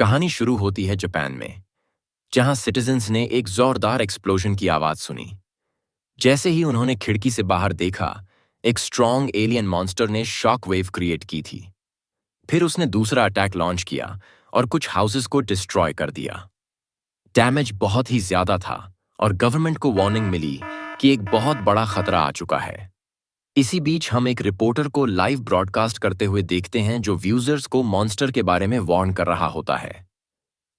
कहानी शुरू होती है जापान में, जहां सिटीजन्स ने एक जोरदार एक्सप्लोजन की आवाज सुनी। जैसे ही उन्होंने खिड़की से बाहर देखा, एक स्ट्रॉन्ग एलियन मॉन्स्टर ने शॉक वेव क्रिएट की थी। फिर उसने दूसरा अटैक लॉन्च किया और कुछ हाउसेस को डिस्ट्रॉय कर दिया। डैमेज बहुत ही ज्यादा था और गवर्नमेंट को वार्निंग मिली कि एक बहुत बड़ा खतरा आ चुका है। इसी बीच हम एक रिपोर्टर को लाइव ब्रॉडकास्ट करते हुए देखते हैं जो व्यूजर्स को मॉन्स्टर के बारे में वार्न कर रहा होता है।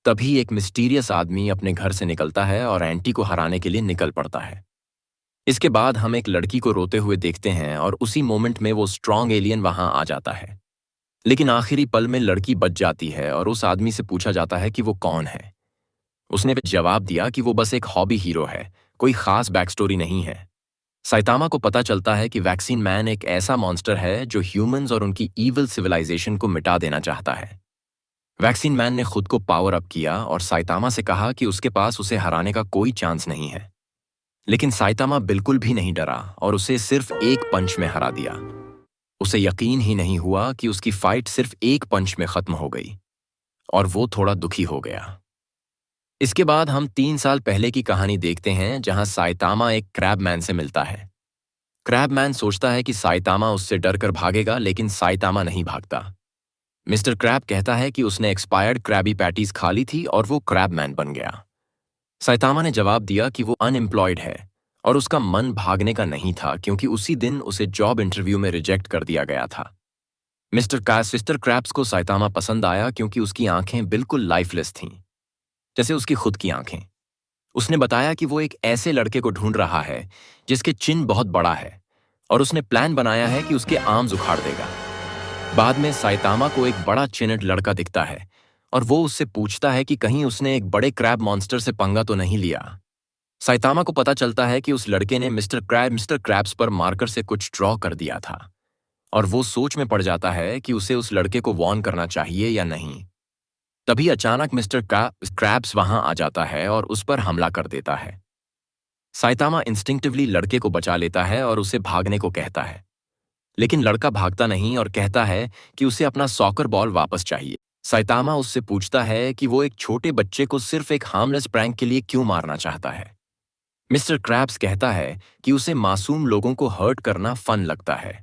तभी एक मिस्टीरियस आदमी अपने घर से निकलता है और एंटी को हराने के लिए निकल पड़ता है। इसके बाद हम एक लड़की को रोते हुए देखते हैं और उसी मोमेंट में वो स्ट्रॉन्ग एलियन वहां आ जाता है। लेकिन आखिरी पल में लड़की बच जाती है और उस आदमी से पूछा जाता है कि वो कौन है। उसने जवाब दिया कि वो बस एक हॉबी हीरो है, कोई खास बैक स्टोरी नहीं है। साइतामा को पता चलता है कि वैक्सीन मैन एक ऐसा मॉन्स्टर है जो ह्यूमंस और उनकी ईविल सिविलाइजेशन को मिटा देना चाहता है। वैक्सीन मैन ने खुद को पावर अप किया और साइतामा से कहा कि उसके पास उसे हराने का कोई चांस नहीं है। लेकिन साइतामा बिल्कुल भी नहीं डरा और उसे सिर्फ एक पंच में हरा दिया। उसे यकीन ही नहीं हुआ कि उसकी फाइट सिर्फ एक पंच में खत्म हो गई और वो थोड़ा दुखी हो गया। इसके बाद हम 3 साल पहले की कहानी देखते हैं, जहां साइतामा एक क्रैब मैन से मिलता है। क्रैब मैन सोचता है कि साइतामा उससे डरकर भागेगा, लेकिन साइतामा नहीं भागता। मिस्टर क्रैब कहता है कि उसने एक्सपायर्ड क्रैबी पैटीज खा ली थी और वो क्रैब मैन बन गया। साइतामा ने जवाब दिया कि वो अनएम्प्लॉयड है और उसका मन भागने का नहीं था, क्योंकि उसी दिन उसे जॉब इंटरव्यू में रिजेक्ट कर दिया गया था। मिस्टर क्रैब्स को साइतामा पसंद आया क्योंकि उसकी आंखें बिल्कुल लाइफलेस थीं, जैसे उसकी खुद की आंखें। उसने बताया कि वो एक ऐसे लड़के को ढूंढ रहा है जिसके चिन बहुत बड़ा है और उसने प्लान बनाया है कि उसके आर्म्स उखाड़ देगा। बाद में साइतामा को एक बड़ा चिनट लड़का दिखता है और वो उससे पूछता है कि कहीं उसने एक बड़े क्रैब मॉन्स्टर से पंगा तो नहीं लिया। साइतामा को पता चलता है कि उस लड़के ने मिस्टर क्रैब्स पर मार्कर से कुछ ड्रॉ कर दिया था और वो सोच में पड़ जाता है कि उसे उस लड़के को वार्न करना चाहिए या नहीं। तभी अचानक मिस्टर क्रैब्स वहां आ जाता है और उस पर हमला कर देता है। साइतामा इंस्टिंक्टिवली लड़के को बचा लेता है और उसे भागने को कहता है, लेकिन लड़का भागता नहीं और कहता है कि उसे अपना सॉकर बॉल वापस चाहिए। साइतामा उससे पूछता है कि वो एक छोटे बच्चे को सिर्फ एक हार्मलेस प्रैंक के लिए क्यों मारना चाहता है। मिस्टर क्रैब्स कहता है कि उसे मासूम लोगों को हर्ट करना फन लगता है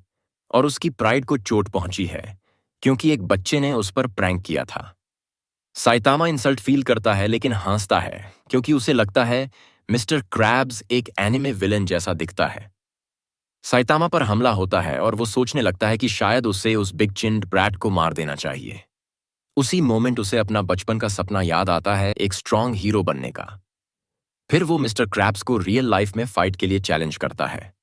और उसकी प्राइड को चोट पहुंची है क्योंकि एक बच्चे ने उस पर प्रैंक किया था। साइतामा इंसल्ट फील करता है लेकिन हंसता है क्योंकि उसे लगता है मिस्टर क्रैब्स एक एनिमे विलन जैसा दिखता है। साइतामा पर हमला होता है और वो सोचने लगता है कि शायद उसे उस बिग चिन्ड ब्रैट को मार देना चाहिए। उसी मोमेंट उसे अपना बचपन का सपना याद आता है, एक स्ट्रॉन्ग हीरो बनने का। फिर वो मिस्टर क्रैब्स को रियल लाइफ में फाइट के लिए चैलेंज करता है।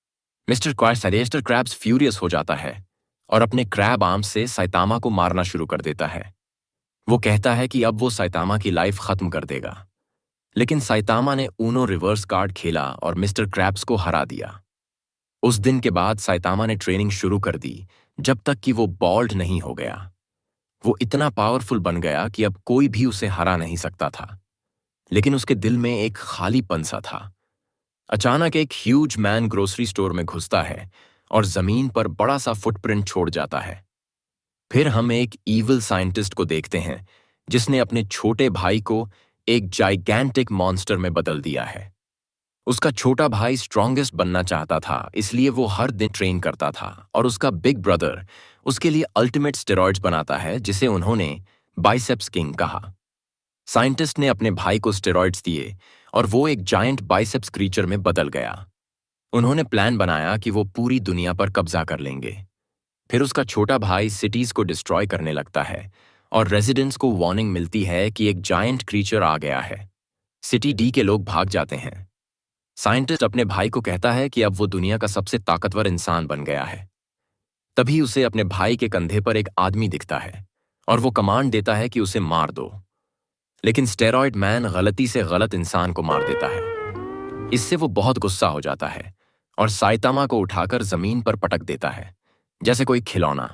मिस्टर क्रैब्स फ्यूरियस हो जाता है और अपने क्रैब आर्म्स से साइतामा को मारना शुरू कर देता है। वो कहता है कि अब वो साइतामा की लाइफ खत्म कर देगा, लेकिन साइतामा ने ऊनो रिवर्स कार्ड खेला और मिस्टर क्रैब्स को हरा दिया। उस दिन के बाद साइतामा ने ट्रेनिंग शुरू कर दी, जब तक कि वो बॉल्ड नहीं हो गया। वो इतना पावरफुल बन गया कि अब कोई भी उसे हरा नहीं सकता था, लेकिन उसके दिल में एक खालीपन सा था। अचानक एक ह्यूज मैन ग्रोसरी स्टोर में घुसता है और जमीन पर बड़ा सा फुटप्रिंट छोड़ जाता है। फिर हम एक ईविल साइंटिस्ट को देखते हैं जिसने अपने छोटे भाई को एक जाइगैंटिक मॉन्स्टर में बदल दिया है। उसका छोटा भाई स्ट्रॉन्गेस्ट बनना चाहता था, इसलिए वो हर दिन ट्रेन करता था और उसका बिग ब्रदर उसके लिए अल्टीमेट स्टेरॉइड्स बनाता है, जिसे उन्होंने बाइसेप्स किंग कहा। साइंटिस्ट ने अपने भाई को स्टेरॉइड्स दिए और वो एक जायंट बाइसेप्स क्रीचर में बदल गया। उन्होंने प्लान बनाया कि वो पूरी दुनिया पर कब्जा कर लेंगे। फिर उसका छोटा भाई सिटीज को डिस्ट्रॉय करने लगता है और रेजिडेंट्स को वार्निंग मिलती है कि एक जायंट क्रीचर आ गया है। सिटी डी के लोग भाग जाते हैं। साइंटिस्ट अपने भाई को कहता है कि अब वो दुनिया का सबसे ताकतवर इंसान बन गया है। तभी उसे अपने भाई के कंधे पर एक आदमी दिखता है और वो कमांड देता है कि उसे मार दो, लेकिन स्टेरॉइड मैन गलती से गलत इंसान को मार देता है। इससे वो बहुत गुस्सा हो जाता है और साइतामा को उठाकर जमीन पर पटक देता है जैसे कोई खिलौना।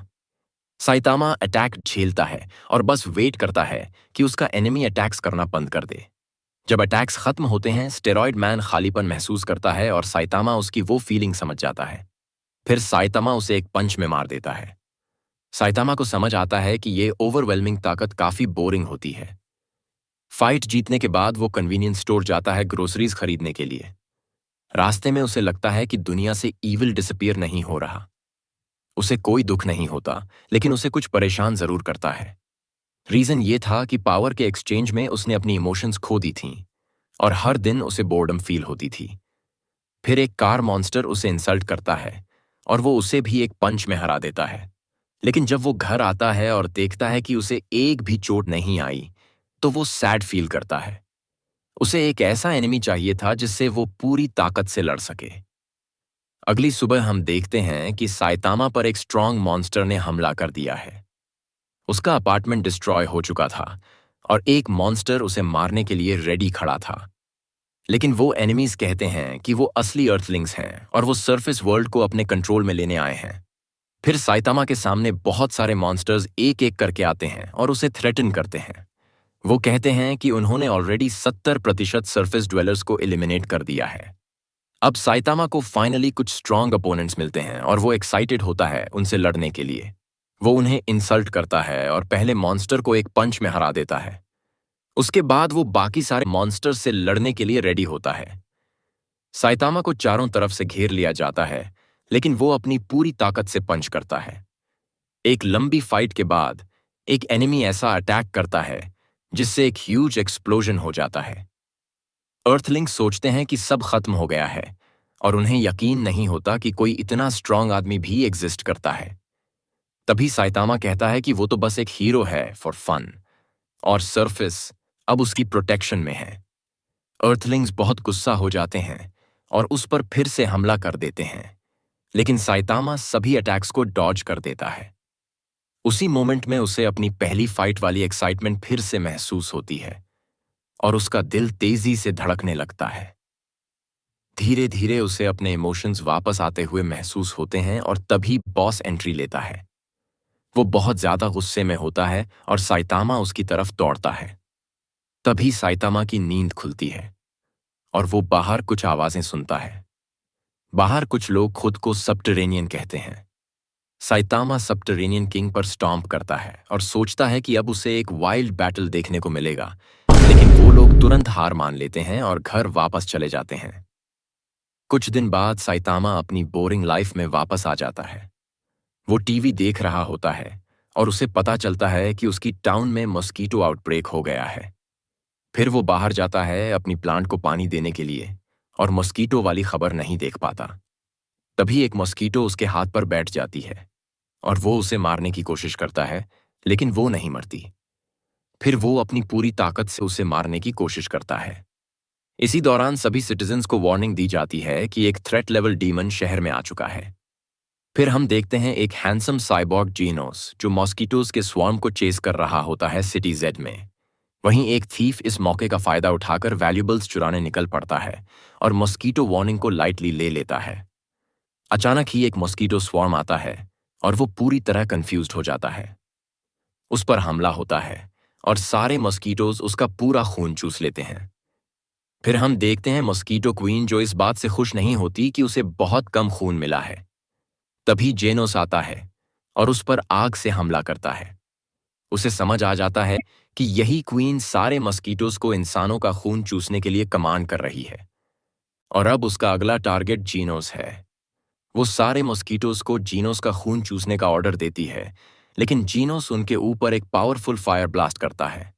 साइतामा अटैक झेलता है और बस वेट करता है कि उसका एनिमी अटैक्स करना बंद कर दे। जब अटैक्स खत्म होते हैं, स्टेरॉइड मैन खालीपन महसूस करता है और साइतामा उसकी वो फीलिंग समझ जाता है। फिर साइतामा उसे एक पंच में मार देता है। साइतामा को समझ आता है कि ये ओवरवेलमिंग ताकत काफी बोरिंग होती है, फाइट जीतने के बाद वो कन्वीनियंस स्टोर जाता है ग्रोसरीज खरीदने के लिए। रास्ते में उसे लगता है कि दुनिया से ईविल डिसअपीयर नहीं हो रहा। उसे कोई दुख नहीं होता, लेकिन उसे कुछ परेशान जरूर करता है। रीजन ये था कि पावर के एक्सचेंज में उसने अपनी इमोशंस खो दी थीं और हर दिन उसे बोर्डम फील होती थी। फिर एक कार मॉन्स्टर उसे इंसल्ट करता है और वो उसे भी एक पंच में हरा देता है। लेकिन जब वो घर आता है और देखता है कि उसे एक भी चोट नहीं आई, तो वो सैड फील करता है। उसे एक ऐसा एनिमी चाहिए था जिससे वो पूरी ताकत से लड़ सके। अगली सुबह हम देखते हैं कि साइतामा पर एक स्ट्रॉन्ग मॉन्स्टर ने हमला कर दिया है। उसका अपार्टमेंट डिस्ट्रॉय हो चुका था और एक मॉन्स्टर उसे मारने के लिए रेडी खड़ा था। लेकिन वो एनिमीज कहते हैं कि वो असली अर्थलिंग्स हैं और वो सरफेस वर्ल्ड को अपने कंट्रोल में लेने आए हैं। फिर साइतामा के सामने बहुत सारे मॉन्स्टर्स एक एक करके आते हैं और उसे थ्रेटन करते हैं। वो कहते हैं कि उन्होंने ऑलरेडी 70% सरफेस ड्वेलर्स को एलिमिनेट कर दिया है। अब साइतामा को फाइनली कुछ स्ट्रॉन्ग अपोनेंट्स मिलते हैं और वो एक्साइटेड होता है उनसे लड़ने के लिए। वो उन्हें इंसल्ट करता है और पहले मॉन्स्टर को एक पंच में हरा देता है। उसके बाद वो बाकी सारे मॉन्स्टर से लड़ने के लिए रेडी होता है। साइतामा को चारों तरफ से घेर लिया जाता है, लेकिन वो अपनी पूरी ताकत से पंच करता है। एक लंबी फाइट के बाद एक एनिमी ऐसा अटैक करता है जिससे एक ह्यूज एक्सप्लोजन हो जाता है। अर्थलिंग सोचते हैं कि सब खत्म हो गया है और उन्हें यकीन नहीं होता कि कोई इतना स्ट्रांग आदमी भी एग्जिस्ट करता है। तभी साइतामा कहता है कि वो तो बस एक हीरो है फॉर फन और सरफेस अब उसकी प्रोटेक्शन में है। अर्थलिंग्स बहुत गुस्सा हो जाते हैं और उस पर फिर से हमला कर देते हैं, लेकिन साइतामा सभी अटैक्स को डॉज कर देता है। उसी मोमेंट में उसे अपनी पहली फाइट वाली एक्साइटमेंट फिर से महसूस होती है और उसका दिल तेजी से धड़कने लगता है। धीरे धीरे उसे अपने इमोशंस वापस आते हुए महसूस होते हैं और तभी बॉस एंट्री लेता है। वो बहुत ज्यादा गुस्से में होता है और साइतामा उसकी तरफ दौड़ता है। तभी साइतामा की नींद खुलती है और वो बाहर कुछ आवाजें सुनता है। बाहर कुछ लोग खुद को सबटरेनियन कहते हैं। साइतामा सबटरेनियन किंग पर स्टॉम्प करता है और सोचता है कि अब उसे एक वाइल्ड बैटल देखने को मिलेगा, लेकिन वो लोग तुरंत हार मान लेते हैं और घर वापस चले जाते हैं। कुछ दिन बाद साइतामा अपनी बोरिंग लाइफ में वापस आ जाता है। वो टीवी देख रहा होता है और उसे पता चलता है कि उसकी टाउन में मॉस्किटो आउटब्रेक हो गया है। फिर वो बाहर जाता है अपनी प्लांट को पानी देने के लिए और मॉस्किटो वाली खबर नहीं देख पाता। तभी एक मॉस्किटो उसके हाथ पर बैठ जाती है और वो उसे मारने की कोशिश करता है, लेकिन वो नहीं मरती। फिर वो अपनी पूरी ताकत से उसे मारने की कोशिश करता है। इसी दौरान सभी सिटीजन्स को वार्निंग दी जाती है कि एक थ्रेट लेवल डीमन शहर में आ चुका है। फिर हम देखते हैं एक हैंडसम साइबॉर्ग जीनोस जो मॉस्किटोज के स्वार्म को चेस कर रहा होता है सिटी जेड में। वहीं एक थीफ इस मौके का फायदा उठाकर वैल्यूबल्स चुराने निकल पड़ता है और मॉस्किटो वार्निंग को लाइटली ले लेता है। अचानक ही एक मॉस्किटो स्वार्म आता है और वो पूरी तरह कंफ्यूज्ड हो जाता है। उस पर हमला होता है और सारे मॉस्किटोज उसका पूरा खून चूस लेते हैं। फिर हम देखते हैं मॉस्किटो क्वीन जो इस बात से खुश नहीं होती कि उसे बहुत कम खून मिला है। तभी जेनोस आता है और उस पर आग से हमला करता है। उसे समझ आ जाता है कि यही क्वीन सारे मॉस्किटोज को इंसानों का खून चूसने के लिए कमांड कर रही है और अब उसका अगला टारगेट जीनोस है। वो सारे मॉस्किटोज को जीनोस का खून चूसने का ऑर्डर देती है, लेकिन जीनोस उनके ऊपर एक पावरफुल फायर ब्लास्ट करता है।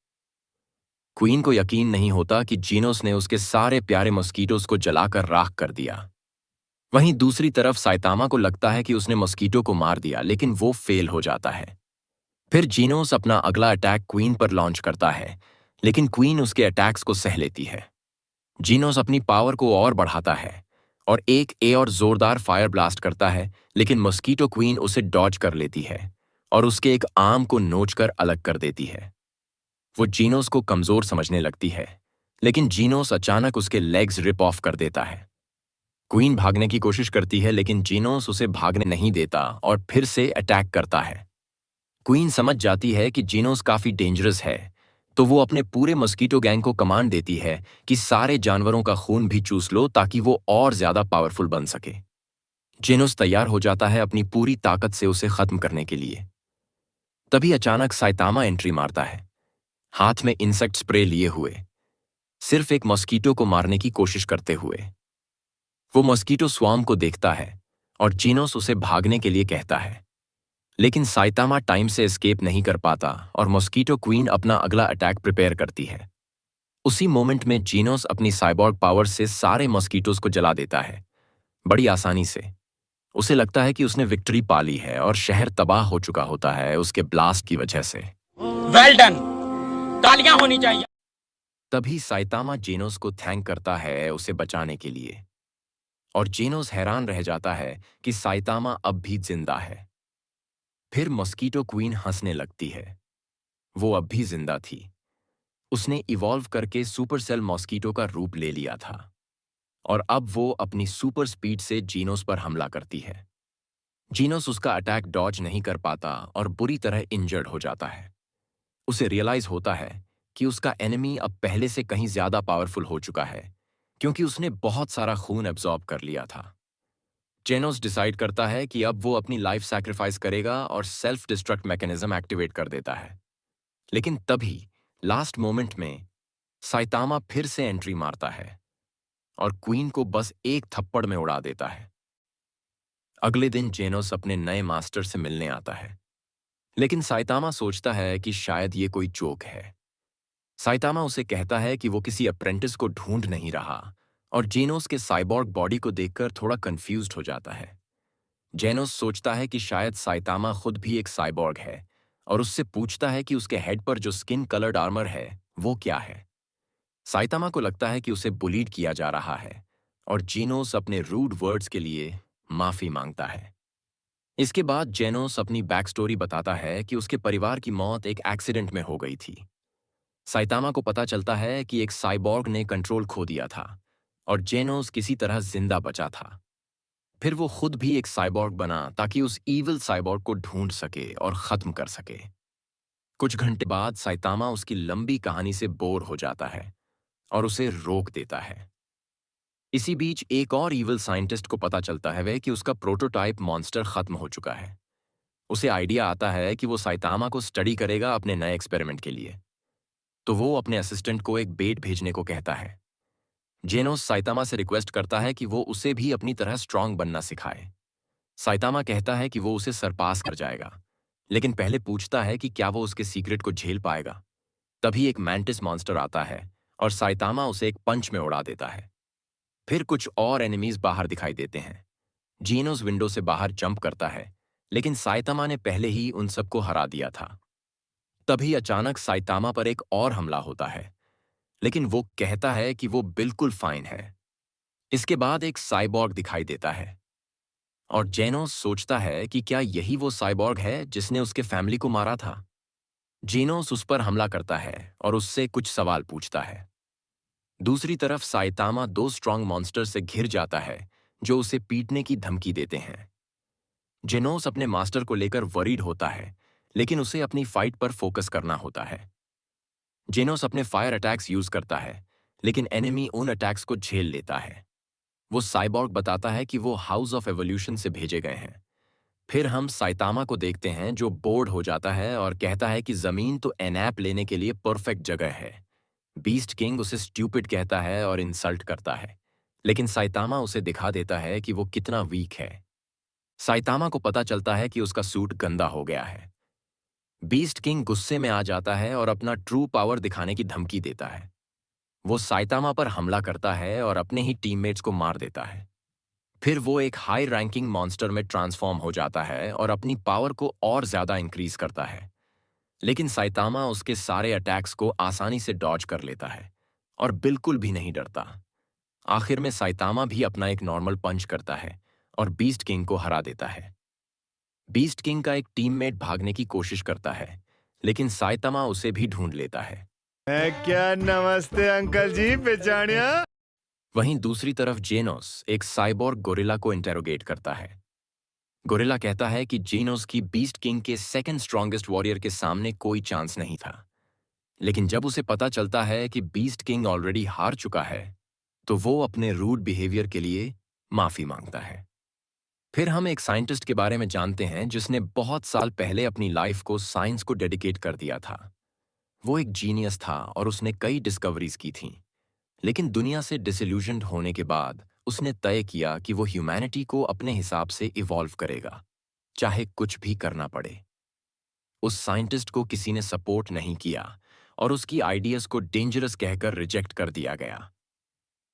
क्वीन को यकीन नहीं होता कि जीनोस ने उसके सारे प्यारे मॉस्किटोज को जलाकर राख कर दिया। वहीं दूसरी तरफ साइतामा को लगता है कि उसने मॉस्किटो को मार दिया, लेकिन वो फेल हो जाता है। फिर जीनोस अपना अगला अटैक क्वीन पर लॉन्च करता है, लेकिन क्वीन उसके अटैक्स को सह लेती है। जीनोस अपनी पावर को और बढ़ाता है और एक और जोरदार फायर ब्लास्ट करता है, लेकिन मॉस्किटो क्वीन उसे डॉज कर लेती है और उसके एक आर्म को नोचकर अलग कर देती है। वो जीनोस को कमजोर समझने लगती है, लेकिन जीनोस अचानक उसके लेग्स रिप ऑफ कर देता है। क्वीन भागने की कोशिश करती है, लेकिन जीनोस उसे भागने नहीं देता और फिर से अटैक करता है। क्वीन समझ जाती है कि जीनोस काफी डेंजरस है, तो वो अपने पूरे मॉस्किटो गैंग को कमांड देती है कि सारे जानवरों का खून भी चूस लो ताकि वो और ज्यादा पावरफुल बन सके। जीनोस तैयार हो जाता है अपनी पूरी ताकत से उसे खत्म करने के लिए। तभी अचानक साइतामा एंट्री मारता है। हाथ में इंसेक्ट स्प्रे लिए हुए, सिर्फ एक मॉस्किटो को मारने की कोशिश करते हुए। वो मॉस्किटो स्वार्म को देखता है और जीनोस उसे भागने के लिए कहता है, लेकिन साइतामा टाइम से एस्केप नहीं कर पाता और मॉस्किटो क्वीन अपना अगला अटैक प्रिपेयर करती है। उसी मोमेंट में जीनोस अपनी साइबॉर्ग पावर से सारे मॉस्किटोज को जला देता है, बड़ी आसानी से। उसे लगता है कि उसने विक्ट्री पा ली है और शहर तबाह हो चुका होता है उसके ब्लास्ट की वजह से। वेल डन, तालियां होनी चाहिए। तभी साइतामा जेनोस को थैंक करता है उसे बचाने के लिए, और जेनोस हैरान रह जाता है कि साइतामा अब भी जिंदा है। फिर मॉस्किटो क्वीन हंसने लगती है। वो अब भी जिंदा थी। उसने इवॉल्व करके सुपर सेल मॉस्किटो का रूप ले लिया था और अब वो अपनी सुपर स्पीड से जीनोस पर हमला करती है। जीनोस उसका अटैक डॉज नहीं कर पाता और बुरी तरह इंजर्ड हो जाता है। उसे रियलाइज होता है कि उसका एनिमी अब पहले से कहीं ज्यादा पावरफुल हो चुका है, क्योंकि उसने बहुत सारा खून एब्जॉर्ब कर लिया था। जेनोस डिसाइड करता है कि अब वो अपनी लाइफ सैक्रिफाइस करेगा और सेल्फ डिस्ट्रक्ट मैकेनिज्म एक्टिवेट कर देता है। लेकिन तभी लास्ट मोमेंट में साइतामा फिर से एंट्री मारता है और क्वीन को बस एक थप्पड़ में उड़ा देता है। अगले दिन जेनोस अपने नए मास्टर से मिलने आता है, लेकिन साइतामा सोचता है कि शायद ये कोई जोक है। साइतामा उसे कहता है कि वो किसी अप्रेंटिस को ढूंढ नहीं रहा, और जेनोस के साइबॉर्ग बॉडी को देखकर थोड़ा कंफ्यूज्ड हो जाता है। जेनोस सोचता है कि शायद साइतामा खुद भी एक साइबॉर्ग है और उससे पूछता है कि उसके हेड पर जो स्किन कलर्ड आर्मर है वो क्या है। साइतामा को लगता है कि उसे बुलीड किया जा रहा है और जेनोस अपने रूड वर्ड्स के लिए माफी मांगता है। इसके बाद जेनोस अपनी बैक स्टोरी बताता है कि उसके परिवार की मौत एक एक्सीडेंट में हो गई थी। साइतामा को पता चलता है कि एक साइबॉर्ग ने कंट्रोल खो दिया था और जेनोस किसी तरह जिंदा बचा था। फिर वो खुद भी एक साइबॉर्ग बना ताकि उस ईविल साइबॉर्ग को ढूंढ सके और खत्म कर सके। कुछ घंटे बाद साइतामा उसकी लंबी कहानी से बोर हो जाता है और उसे रोक देता है। इसी बीच एक और ईविल साइंटिस्ट को पता चलता है वे कि उसका प्रोटोटाइप मॉन्स्टर खत्म हो चुका है। उसे आइडिया आता है कि वो साइतामा को स्टडी करेगा अपने नए एक्सपेरिमेंट के लिए, तो वो अपने असिस्टेंट को एक बेट भेजने को कहता है। जेनोस साइतामा से रिक्वेस्ट करता है कि वो उसे भी अपनी तरह स्ट्रांग बनना सिखाए। साइतामा कहता है कि वो उसे सरपास कर जाएगा, लेकिन पहले पूछता है कि क्या वो उसके सीक्रेट को झेल पाएगा। तभी एक मैंटिस मॉन्स्टर आता है और साइतामा उसे एक पंच में उड़ा देता है। फिर कुछ और एनिमीज बाहर दिखाई देते हैं। जीनोस विंडो से बाहर जंप करता है, लेकिन साइतामा ने पहले ही उन सबको हरा दिया था। तभी अचानक साइतामा पर एक और हमला होता है, लेकिन वो कहता है कि वो बिल्कुल फाइन है। इसके बाद एक साइबॉर्ग दिखाई देता है और जेनोस सोचता है कि क्या यही वो साइबॉर्ग है जिसने उसके फैमिली को मारा था। जेनोस उस पर हमला करता है और उससे कुछ सवाल पूछता है। दूसरी तरफ साइतामा दो स्ट्रांग मॉन्स्टर से घिर जाता है जो उसे पीटने की धमकी देते हैं। जेनोस अपने मास्टर को लेकर वरीड होता है, लेकिन उसे अपनी फाइट पर फोकस करना होता है। जेनोस अपने फायर अटैक्स यूज करता है, लेकिन एनिमी उन अटैक्स को झेल लेता है। वो साइबॉर्ग बताता है कि वो हाउस ऑफ एवोल्यूशन से भेजे गए हैं। फिर हम साइतामा को देखते हैं जो बोर्ड हो जाता है और कहता है कि जमीन तो एनैप लेने के लिए परफेक्ट जगह है। बीस्ट किंग उसे स्ट्यूपिड कहता है और इंसल्ट करता है, लेकिन साइतामा उसे दिखा देता है कि वो कितना वीक है। साइतामा को पता चलता है कि उसका सूट गंदा हो गया है। बीस्ट किंग गुस्से में आ जाता है और अपना ट्रू पावर दिखाने की धमकी देता है। वो साइतामा पर हमला करता है और अपने ही टीममेट्स को मार देता है। फिर वो एक हाई रैंकिंग मॉन्स्टर में ट्रांसफॉर्म हो जाता है और अपनी पावर को और ज्यादा इंक्रीज करता है। लेकिन साइतामा उसके सारे अटैक्स को आसानी से डॉज कर लेता है और बिल्कुल भी नहीं डरता। आखिर में साइतामा भी अपना एक नॉर्मल पंच करता है और बीस्ट किंग को हरा देता है। बीस्ट किंग का एक टीममेट भागने की कोशिश करता है, लेकिन साइतामा उसे भी ढूंढ लेता है। क्या नमस्ते अंकल जी, पहचानिया। वहीं दूसरी तरफ जेनोस एक साइबोर्ग गोरिल्ला को इंटेरोगेट करता है। गोरिल्ला कहता है कि जेनोस की बीस्ट किंग के सेकंड स्ट्रॉन्गेस्ट वॉरियर के सामने कोई चांस नहीं था। लेकिन जब उसे पता चलता है कि बीस्ट किंग ऑलरेडी हार चुका है, तो वो अपने रूड बिहेवियर के लिए माफी मांगता है। फिर हम एक साइंटिस्ट के बारे में जानते हैं जिसने बहुत साल पहले अपनी लाइफ को साइंस को डेडिकेट कर दिया था। वो एक जीनियस था और उसने कई डिस्कवरीज की थीं। लेकिन दुनिया से डिsillusioned होने के बाद उसने तय किया कि वो ह्यूमैनिटी को अपने हिसाब से इवॉल्व करेगा, चाहे कुछ भी करना पड़े। उस साइंटिस्ट को किसी ने सपोर्ट नहीं किया और उसकी आइडियाज को डेंजरस कहकर रिजेक्ट कर दिया गया।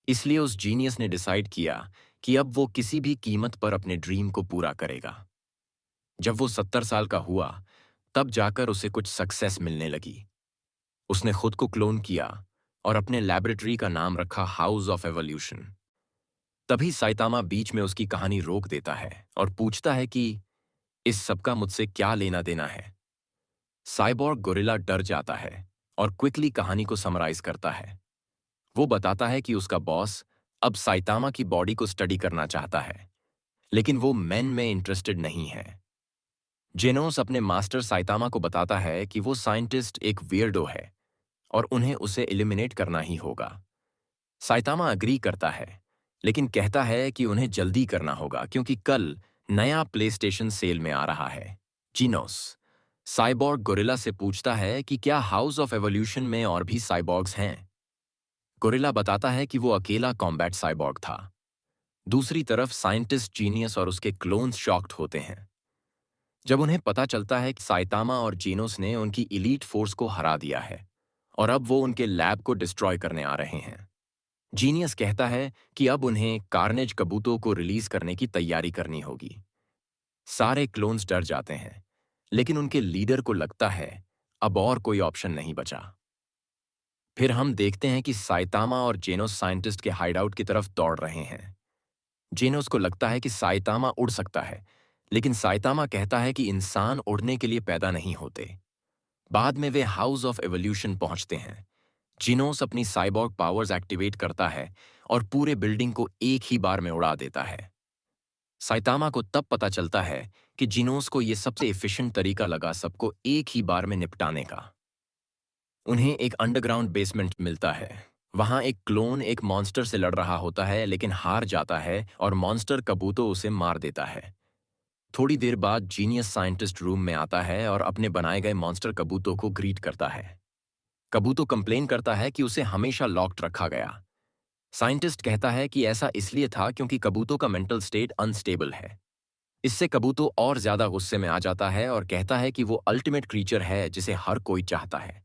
इसलिए उस जीनियस ने डिसाइड किया कि अब वो किसी भी कीमत पर अपने ड्रीम को पूरा करेगा। जब वो 70 साल का हुआ, तब जाकर उसे कुछ सक्सेस मिलने लगी। उसने खुद को क्लोन किया और अपने लैबोरेटरी का नाम रखा हाउस ऑफ एवोल्यूशन। तभी साइतामा बीच में उसकी कहानी रोक देता है और पूछता है कि इस सब का मुझसे क्या लेना देना है। साइबोर्ग गोरिल्ला डर जाता है और क्विकली कहानी को समराइज करता है। वो बताता है कि उसका बॉस अब साइतामा की बॉडी को स्टडी करना चाहता है, लेकिन वो मेन में इंटरेस्टेड नहीं है। जेनोस अपने मास्टर साइतामा को बताता है कि वो साइंटिस्ट एक वियर्डो है और उन्हें उसे एलिमिनेट करना ही होगा। साइतामा अग्री करता है, लेकिन कहता है कि उन्हें जल्दी करना होगा क्योंकि कल नया प्लेस्टेशन सेल में आ रहा है। जीनोस साइबोर्ग गोरिल्ला से पूछता है कि क्या हाउस ऑफ एवोल्यूशन में और भी साइबॉर्ग्स हैं। गोरिल्ला बताता है कि वो अकेला कॉम्बैट साइबॉर्ग था। दूसरी तरफ साइंटिस्ट जीनियस और उसके क्लोन्स शॉक्ड होते हैं जब उन्हें पता चलता है कि साइतामा और जीनोस ने उनकी इलीट फोर्स को हरा दिया है और अब वो उनके लैब को डिस्ट्रॉय करने आ रहे हैं। जीनियस कहता है कि अब उन्हें कार्नेज कबूतों को रिलीज करने की तैयारी करनी होगी। सारे क्लोन्स डर जाते हैं, लेकिन उनके लीडर को लगता है अब और कोई ऑप्शन नहीं बचा। फिर हम देखते हैं कि साइतामा और जेनोस साइंटिस्ट के हाइडआउट की तरफ दौड़ रहे हैं। जेनोस को लगता है कि साइतामा उड़ सकता है, लेकिन साइतामा कहता है कि इंसान उड़ने के लिए पैदा नहीं होते। बाद में वे हाउस ऑफ एवोल्यूशन पहुंचते हैं। जीनोस अपनी साइबॉर्ग पावर्स एक्टिवेट करता है और पूरे बिल्डिंग को एक ही बार में उड़ा देता है। साइतामा को तब पता चलता है कि जीनोस को यह सबसे एफिशिएंट तरीका लगा सबको एक ही बार में निपटाने का। उन्हें एक अंडरग्राउंड बेसमेंट मिलता है। वहां एक क्लोन एक मॉन्स्टर से लड़ रहा होता है, लेकिन हार जाता है और मॉन्स्टर कबूतो उसे मार देता है। थोड़ी देर बाद जीनियस साइंटिस्ट रूम में आता है और अपने बनाए गए मॉन्स्टर कबूतों को ग्रीट करता है। कबूतो कंप्लेन करता है कि उसे हमेशा लॉक्ड रखा गया। साइंटिस्ट कहता है कि ऐसा इसलिए था क्योंकि कबूतो का मेंटल स्टेट अनस्टेबल है। इससे कबूतो और ज्यादा गुस्से में आ जाता है और कहता है कि वो अल्टीमेट क्रीचर है जिसे हर कोई चाहता है।